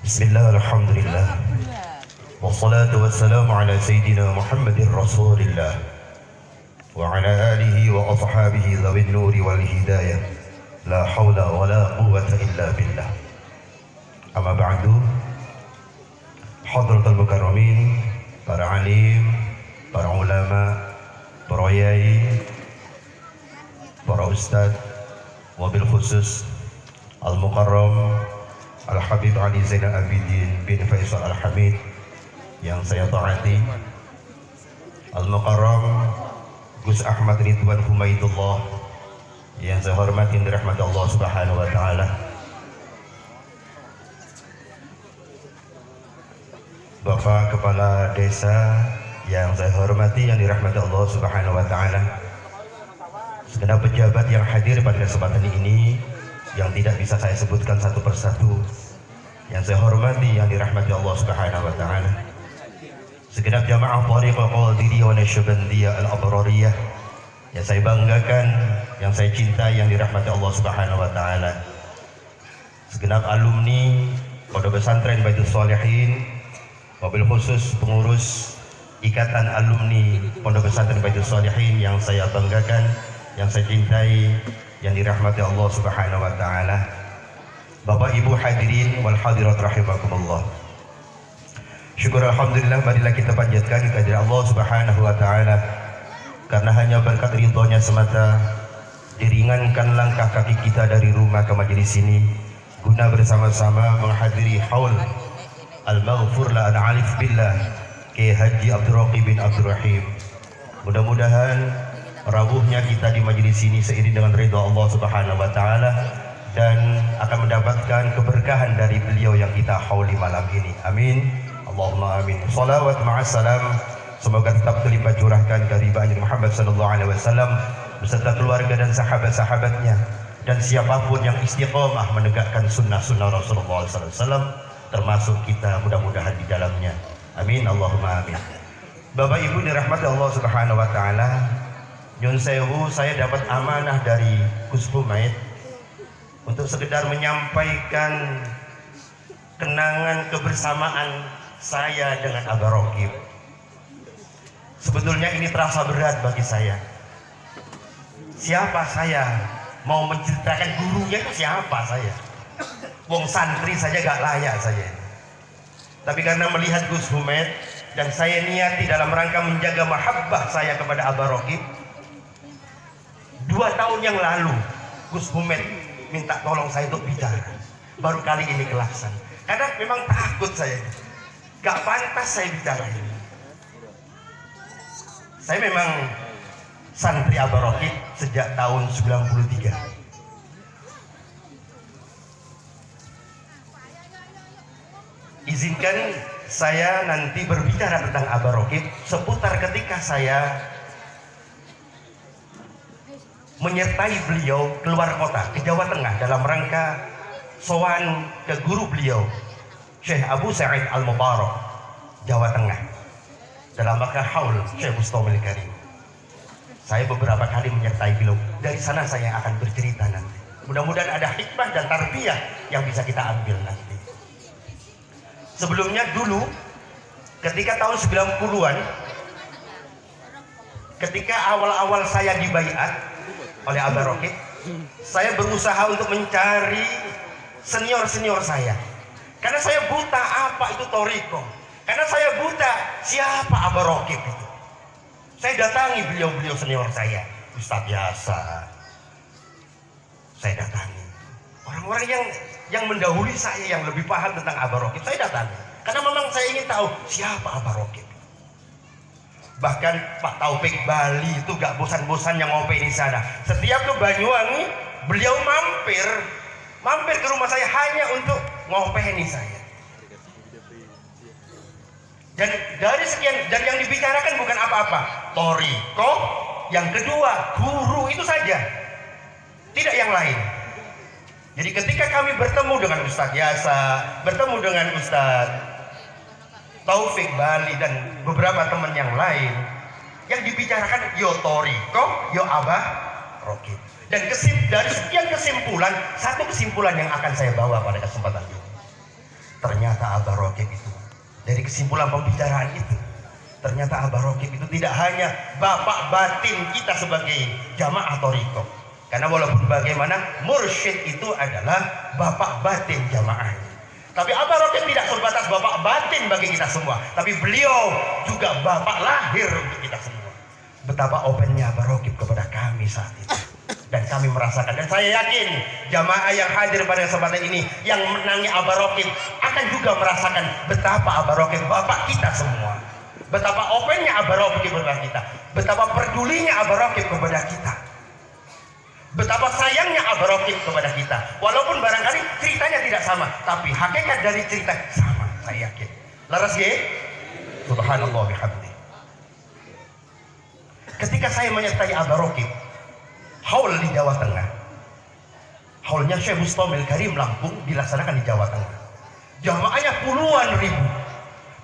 Bismillah, alhamdulillah. Wassalatu wassalamu ala Sayyidina Muhammadin Rasulillah wa ala alihi wa ashabihi dhawin nuri wal hidayah. La hawla wa la quwwata illa billah. Amma ba'du. Hadratul mukarramin, para alim, para ulama, para yai, para ustaz, wabil khusus Al-Mukarram Al-Habib Ali Zainal Abidin bin Faisal Al-Hamid yang saya taati, Al-Mukarram Gus Ahmad Ridwan Humaidullah yang saya hormati dan dirahmati Allah Subhanahu wa taala, Bapak Kepala Desa yang saya hormati yang dirahmati Allah Subhanahu wa taala, segenap pejabat yang hadir pada kesempatan ini yang tidak bisa saya sebutkan satu persatu, yang saya hormati yang dirahmati Allah Subhanahu wa taala, segenap jamaah Thariqah Qadiriyah wa Naqsyabandiyah Al-Abrariyah yang saya banggakan, yang saya cintai, yang dirahmati Allah Subhanahu wa taala, segenap alumni Pondok Pesantren Baitus Shalihin, wabil khusus pengurus Ikatan Alumni Pondok Pesantren Baitus Shalihin yang saya banggakan, yang saya cintai, yang dirahmati Allah Subhanahu wa taala, Bapak Ibu hadirin wal hadirat rahimakumullah. Syukur alhamdulillah, marilah kita panjatkan kehadirat Allah Subhanahu wa taala, karena hanya berkat ridhonya semata diringankan langkah kaki kita dari rumah ke majelis ini guna bersama-sama menghadiri haul al-maghfur la alif billah Kiai Haji Abdul Raqib bin Abdul Rahim. Mudah-mudahan rawuhnya kita di majelis ini seiring dengan ridha Allah Subhanahu wa taala dan akan mendapatkan keberkahan dari beliau yang kita hauli malam ini. Amin. Allahumma amin. Salawat ma'assalam semoga tetap terlimpah curahkan dari Nabi Muhammad sallallahu alaihi wasallam beserta keluarga dan sahabat-sahabatnya dan siapapun yang istiqomah menegakkan sunnah-sunnah Rasulullah sallallahu alaihi wasallam, termasuk kita mudah-mudahan di dalamnya. Amin. Allahumma amin. Bapak Ibu dirahmati Allah Subhanahu wa taala, Nyun Sewu, saya dapat amanah dari Gus Humaid untuk sekedar menyampaikan kenangan kebersamaan saya dengan Abah Raqib. Sebetulnya ini terasa berat bagi saya. Siapa saya mau menceritakan gurunya itu siapa saya? Wong santri saja gak layak saya. Tapi karena melihat Gus Humaid dan saya niati dalam rangka menjaga mahabbah saya kepada Abah Raqib, 2 tahun yang lalu Gus Humaid minta tolong saya untuk bicara. Baru kali ini kelasan. Karena memang takut saya, gak pantas saya bicara ini. Saya memang santri Abah Raqib sejak tahun 93. Izinkan saya nanti berbicara tentang Abah Raqib seputar ketika saya menyertai beliau keluar kota ke Jawa Tengah dalam rangka sowan ke guru beliau Syekh Abu Sa'id Al-Mubarak, Jawa Tengah, dalam rangka haul Syekh Mustamil Karim. Saya beberapa kali menyertai beliau. Dari sana saya akan bercerita nanti. Mudah-mudahan ada hikmah dan tarbiyah yang bisa kita ambil nanti. Sebelumnya dulu ketika tahun 90-an, ketika awal-awal saya dibaiat oleh Abah Raqib, saya berusaha untuk mencari senior-senior saya, karena saya buta apa itu Thariqah, karena saya buta siapa Abah Raqib itu. Saya datangi beliau-beliau senior saya, Ustadz Yasa, saya datangi orang-orang yang mendahului saya, yang lebih paham tentang Abah Raqib, saya datangi karena memang saya ingin tahu siapa Abah Raqib. Bahkan Pak Taufik Bali itu gak bosan-bosannya ngopi di sana. Setiap ke Banyuwangi, beliau mampir ke rumah saya hanya untuk ngopeni saya. Dan dari sekian, dan yang dibicarakan bukan apa-apa, Thariqah, yang kedua guru, itu saja, tidak yang lain. Jadi ketika kami bertemu dengan Ustadz Yasa, bertemu dengan Ustadz Taufik Bali dan beberapa teman yang lain, yang dibicarakan yo Thariqah, yo Abah Raqib. Dan dari sekian kesimpulan, satu kesimpulan yang akan saya bawa pada kesempatan ini. Ternyata Abah Rokib itu, dari kesimpulan pembicaraan itu, ternyata Abah Rokib itu tidak hanya bapak batin kita sebagai jamaah thariqah. Karena walaupun bagaimana, mursyid itu adalah bapak batin jamaahnya. Tapi Abah Rokib tidak sebatas bapak batin bagi kita semua, tapi beliau juga bapak lahir untuk kita semua. Betapa opennya Abah Rokib kepada kami saat itu. Dan kami merasakan, dan saya yakin jamaah yang hadir pada kesempatan ini yang menangi Abah Rokib akan juga merasakan betapa Abah Rokib bapak kita semua, betapa opennya Abah Rokib kepada kita, betapa pedulinya Abah Rokib kepada kita, betapa sayangnya Abah Rokib kepada kita. Walaupun barangkali ceritanya tidak sama, tapi hakikat dari cerita sama, saya yakin. Laras ya? Subhanallah bihamdi. Ketika saya menyertai Abah Rokib haul di Jawa Tengah, haulnya Syekh Mustamil Karim Lampung dilaksanakan di Jawa Tengah, jamaahnya puluhan ribu,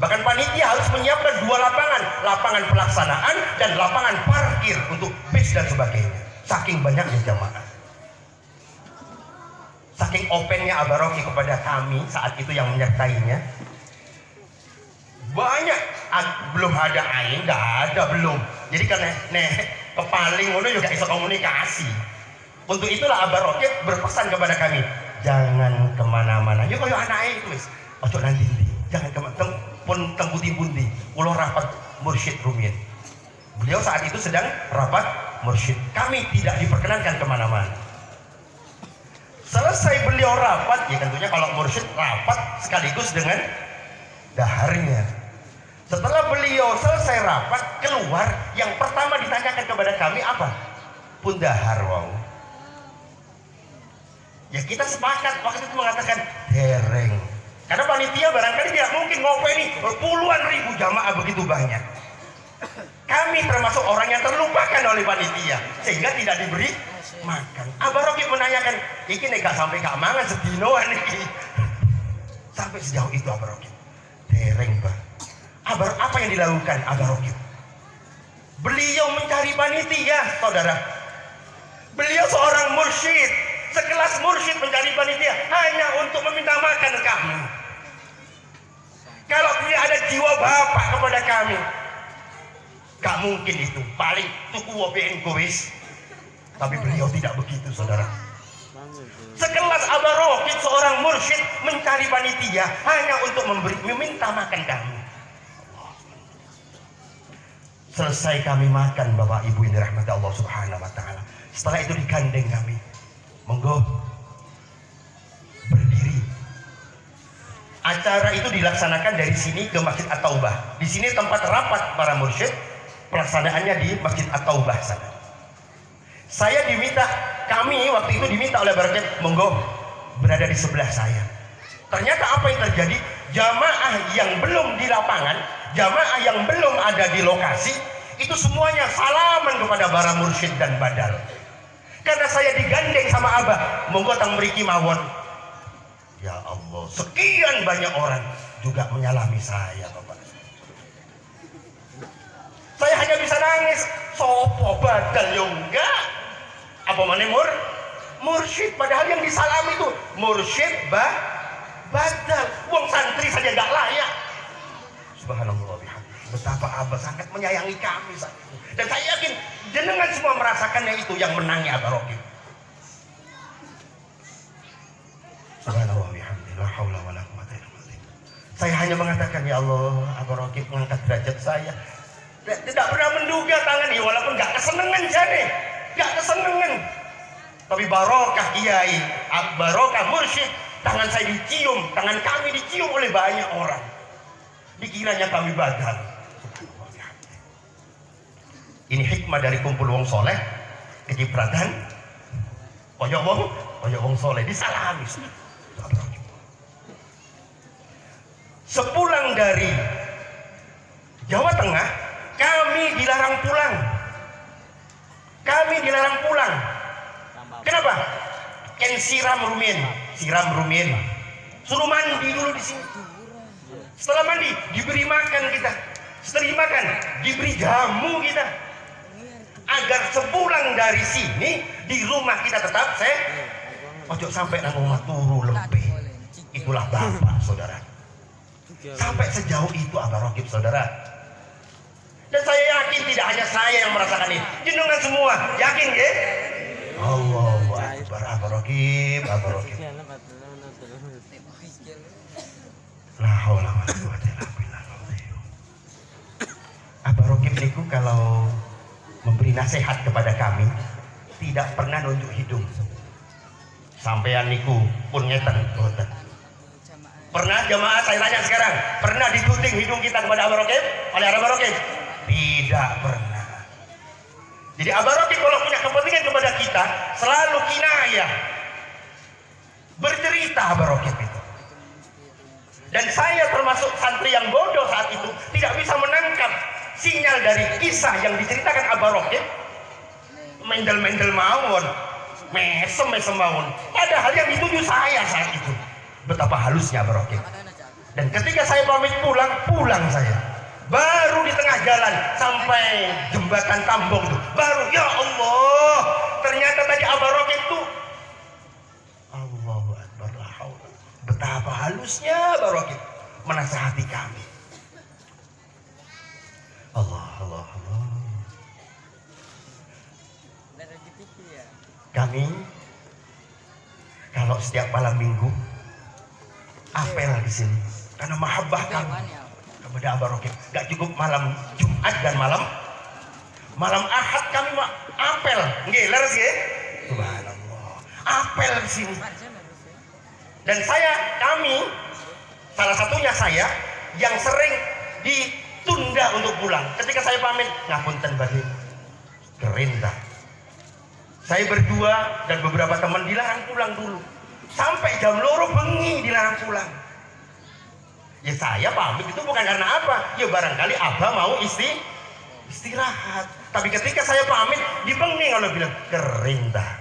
bahkan panitia harus menyiapkan 2 lapangan, lapangan pelaksanaan dan lapangan parkir untuk bis dan sebagainya, saking banyaknya jamaah. Saking opennya Abah Rokib kepada kami saat itu yang menyertainya, banyak, belum ada aing, nggak ada belum, jadi karena kepaling udah juga iso komunikasi. Untuk itulah Abah Rokib berpesan kepada kami, jangan kemana-mana. Yuk kayak anak itu wis, ojo nanti, jangan kemana, pun tembuti-bundi. Ulo rapat mursyid rumiyin. Beliau saat itu sedang rapat mursyid. Kami tidak diperkenankan kemana-mana. Selesai beliau rapat, ya tentunya kalau mursyid rapat sekaligus dengan daharnya. Setelah beliau selesai rapat keluar, yang pertama ditanyakan kepada kami apa? Pun dahar wau. Ya kita sepakat waktu itu mengatakan dereng. Karena panitia barangkali tidak mungkin ngopeni puluhan ribu jamaah begitu banyak. Kami termasuk orang yang terlupakan oleh panitia sehingga tidak diberi makan. Abah Rokib menanyakan, iki nek gak sampai gak mangan sedinoan iki. Sampai sejauh itu Abah Rokib. Dereng, Bah. Apa yang dilakukan Abah Rokib? Beliau mencari panitia, saudara. Beliau seorang mursyid, sekelas mursyid mencari panitia hanya untuk meminta makan kami. Kalau tidak ada jiwa bapak kepada kami, gak mungkin itu. Paling tuku wopein kuis. Tapi beliau tidak begitu, saudara. Sekelas Abah Rokib, seorang mursyid mencari panitia hanya untuk meminta makan kami. Selesai kami makan Bapak Ibu ini rahmati Allah Subhanahu wa taala. Setelah itu digandeng kami. Monggo berdiri. Acara itu dilaksanakan dari sini ke Masjid At-Taubah. Di sini tempat rapat para mursyid, pelaksanaannya di Masjid At-Taubah sana. Kami waktu itu diminta oleh Barakah, monggo berada di sebelah saya. Ternyata apa yang terjadi? Jamaah yang belum di lapangan, jamaah yang belum ada di lokasi, itu semuanya salaman kepada para mursyid dan badal. Karena saya digandeng sama Abah, monggo tang mriki mawon. Ya Allah, sekian banyak orang juga menyalami saya, Bapak. Saya hanya bisa nangis, sopo badal yo enggak. Apa mana mursyid, padahal yang disalami itu mursyid badal. Wong santri saja enggak layak. Subhanallah bihamdihi. Betapa Abah sangat menyayangi kami saat itu. Dan saya yakin jenengan semua merasakannya itu yang menangi Abah Rokib. Subhanallah bihamdihi. La haula wala quwwata illa billah. Saya hanya mengatakan, ya Allah, Abah Rokib mengangkat derajat saya. Tidak pernah menduga tangan ini, walaupun gak kesenengan jane, gak kesenengan. Tapi barokah kiai, barokah mursyid, tangan saya dicium, tangan kami dicium oleh banyak orang. Dikiranya kami badal. Ini hikmah dari kumpul wong soleh, kecipratan. Koyok wong soleh disalami. Sepulang dari Jawa Tengah, kami dilarang pulang. Kenapa? Ken siram rumin. Suruh mandi dulu di sini. Setelah mandi diberi makan kita. Setelah makan diberi jamu kita. Agar sepulang dari sini di rumah kita tetap ojo sampai nang omah turu lebih. Itu itulah bapak saudara. Sampai sejauh itu Abah Rokib saudara. Dan saya yakin tidak hanya saya yang merasakan ini, jenengan semua yakin ya? Allahu Akbar. Abah Rokib, Abah Rokib. La haula wala quwwata illa billah. Abah Rokib niku kalau memberi nasihat kepada kami tidak pernah nunjuk hidung. Sampean niku pun ngeten boten. Pernah jamaah saya tanya sekarang, pernah dituting hidung kita kepada Abah Rokib oleh Abah Rokib? Tidak pernah. Jadi Abah Rokib kalau punya kepentingan kepada kita selalu kinayah, bercerita Abah Rokib itu. Dan saya termasuk santri yang bodoh saat itu tidak bisa menangkap sinyal dari kisah yang diceritakan Abah Rokib. Mendel-mendel mawon, mesem mawon. Padahal yang dituju saya saat itu. Betapa halusnya Abah Rokib. Dan ketika saya pamit pulang saya. Baru di tengah jalan sampai jembatan Tambong tuh, baru ya Allah, ternyata tadi Abah Rokib tuh Allahu Akbar, la haula. Betapa halusnya Abah Rokib menasihati kami. Allah. Kami kalau setiap malam minggu apel di sini karena mahabbah kami kepada Abah Rokib. Gak cukup malam Jumat dan malam Ahad kami apel. Nggih, leres nggih? Subhanallah. Apel di sini. Dan kami salah satunya saya yang sering ditunda untuk pulang. Ketika saya pamit, ngapunten badhe kerintah. Saya berdua dan beberapa teman dilarang pulang dulu. Sampai jam 2 bengi dilarang pulang. Ya saya pamit itu bukan karena apa? Ya barangkali Abah mau istirahat. Tapi ketika saya pamit dibengi kalau bilang kerintah.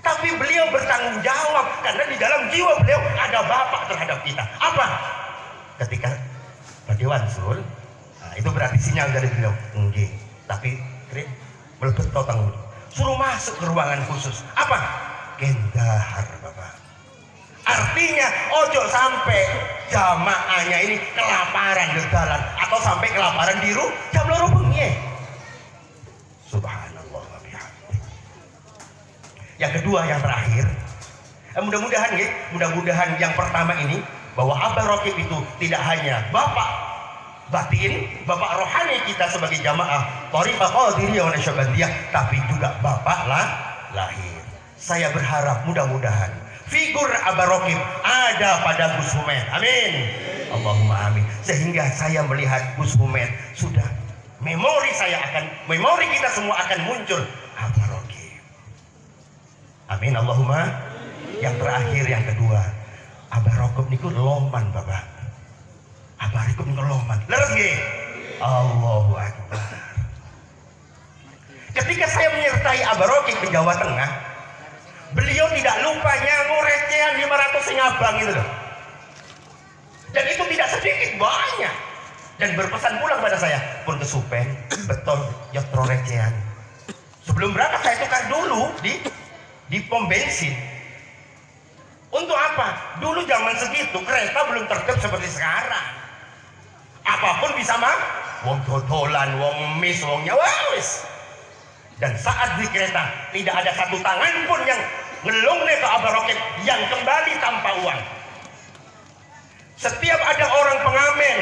Tapi beliau bertanggung jawab karena di dalam jiwa beliau ada bapak terhadap kita. Apa? Ketika Pak Dewan Sul, nah itu berarti sinyal dari beliau. Nggih, tapi melebet totang suruh masuk ke ruangan khusus. Apa? Kendahar Bapak. Artinya ojo sampai jamaahnya ini kelaparan di jalan atau sampai kelaparan di jam 2 bengi. Subhanallah wa bihamdi. Yang kedua, yang terakhir, mudah-mudahan yang pertama ini bahwa Abah Rokib itu tidak hanya bapak batin, bapak rohani kita sebagai jamaah Thariqah Qadiriyah wa Nasyabandiyah, tapi juga bapak lahir. Saya berharap mudah-mudahan figur Abah Rokib ada pada Gus Humed. Amin. Allahumma amin. Sehingga saya melihat Gus Humed sudah memori kita semua akan muncul Abah Rokib. Amin Allahumma. Yang terakhir, yang kedua, Abah Rokib niku loman Bapak. Abah Rokib niku loman. Leres nggih? Allahu Akbar. Ketika saya menyertai Abah Rokib ke Jawa Tengah, beliau tidak lupa nyangu recehan 500 sing abang itu loh. Dan itu tidak sedikit, banyak. Dan berpesan pulang pada saya, pun kesupen, betul, yotro recehan. Sebelum berangkat saya tukar dulu di pom bensin. Untuk apa? Dulu zaman segitu kereta belum tertib seperti sekarang. Apapun bisa wong dodolan, wong mis, wong nyawa wis. Dan saat di kereta tidak ada satu tangan pun yang ngelungne ke Abah Rokib yang kembali tanpa uang. Setiap ada orang pengamen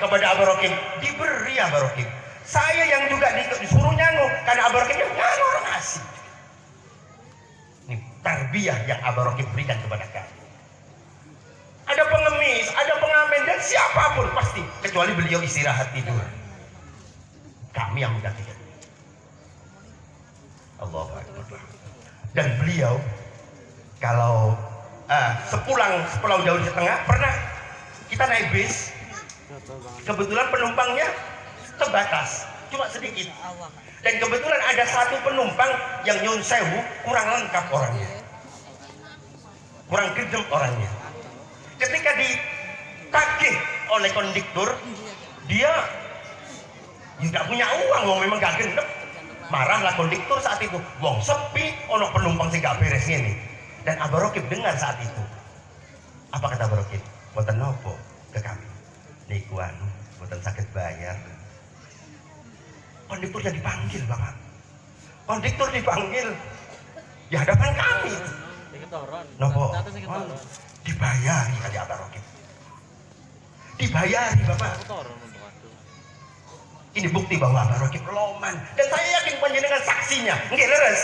kepada Abah Rokib, diberi Abah Rokib. Saya yang juga disuruh nyangu karena Abah Rokib yang nyangu orang asing. Ini tarbiyah yang Abah Rokib berikan kepada kami. Ada pengemis, ada pengamen, dan siapapun pasti, kecuali beliau istirahat tidur. Kami yang menggantikan. Allahu Akbar. Dan beliau kalau sepulang Jauh Setengah pernah kita naik bis, kebetulan penumpangnya terbatas, cuma sedikit. Dan kebetulan ada satu penumpang yang nyun sewu kurang lengkap orangnya, kurang gedem orangnya. Ketika ditagih oleh kondektur, dia tidak punya uang, memang gak gendep. Marahlah kondektur saat itu, wong sepi, ono penumpang sih gak beres ini. Dan Abah Rokib dengar saat itu. Apa kata Barokib? Boten nopo ke kami. Niku anu, boten sakit bayar. Konduktornya dipanggil, Bapak. Konduktor dipanggil di hadapan kami. Nopo? Dibayari kali Barokib. Dibayari, Bapak. Ini bukti bahwa Barokib loman, dan saya yakin panjenengan saksinya. Nggih leres.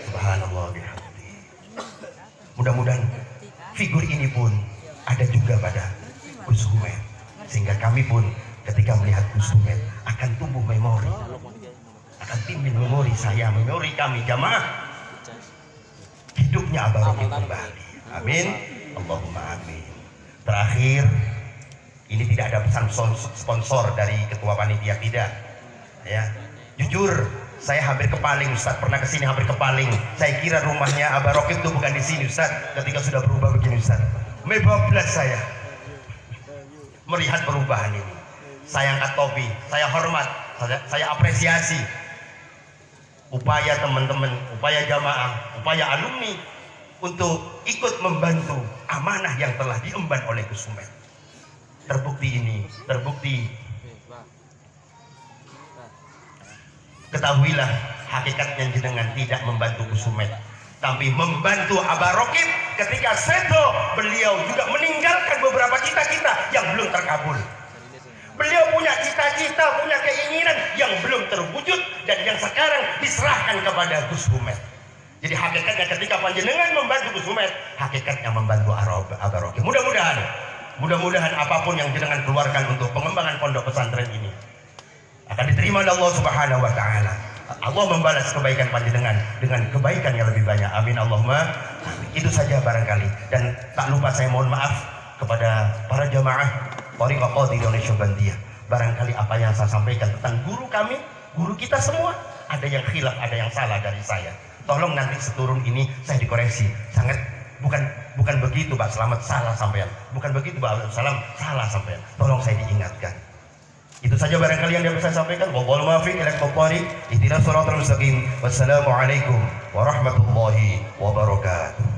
Subhanallah bihamdi. Mudah-mudahan figur ini pun ada juga pada Gus Humed, sehingga kami pun ketika melihat Gus Humed akan tumbuh memori, akan timbul memori saya, memori kami jamaah hidupnya Barokib kembali. Amin. Allahumma amin. Terakhir, ini tidak ada pesan sponsor dari ketua panitia, tidak ya. Jujur saya hampir kepaling, Ustaz, pernah kesini hampir kepaling. Saya kira rumahnya Barokib itu bukan di sini, Ustaz. Ketika sudah berubah begini, Ustaz, mebablas saya melihat perubahan ini. Saya angkat topi, saya hormat, saya apresiasi upaya teman-teman, upaya jamaah, upaya alumni untuk ikut membantu amanah yang telah diemban oleh Gus Humed. Terbukti ini, terbukti. Ketahuilah hakikatnya jenengan tidak membantu Gus Humed, tapi membantu Barokib ketika seto beliau juga meninggalkan beberapa cita-cita yang belum terkabul. Beliau punya cita-cita, punya keinginan yang belum terwujud dan yang sekarang diserahkan kepada Gus Humed. Jadi hakikatnya ketika panjenengan membantu Gus Humed, hakikatnya membantu Barokib. Mudah-mudahan apapun yang jenengan keluarkan untuk pengembangan pondok pesantren ini akan diterima oleh Allah Subhanahu wa taala. Allah membalas kebaikan panjenengan dengan kebaikan yang lebih banyak. Amin Allahumma. Itu saja barangkali, dan tak lupa saya mohon maaf kepada para jamaah Thariqah Qadiriyah Syabandiyah. Barangkali apa yang saya sampaikan tentang guru kami, guru kita semua, ada yang khilaf, ada yang salah dari saya. Tolong nanti seturun ini saya dikoreksi. Sangat bukan begitu Pak Selamat, salah sampean. Bukan begitu Pak Salam, salah sampean. Tolong saya diingatkan. Itu saja barangkali yang dapat saya sampaikan. Wallahul muwaffiq ila aqwamit ihdinas shiratal mustaqim. Wassalamualaikum warahmatullahi wabarakatuh.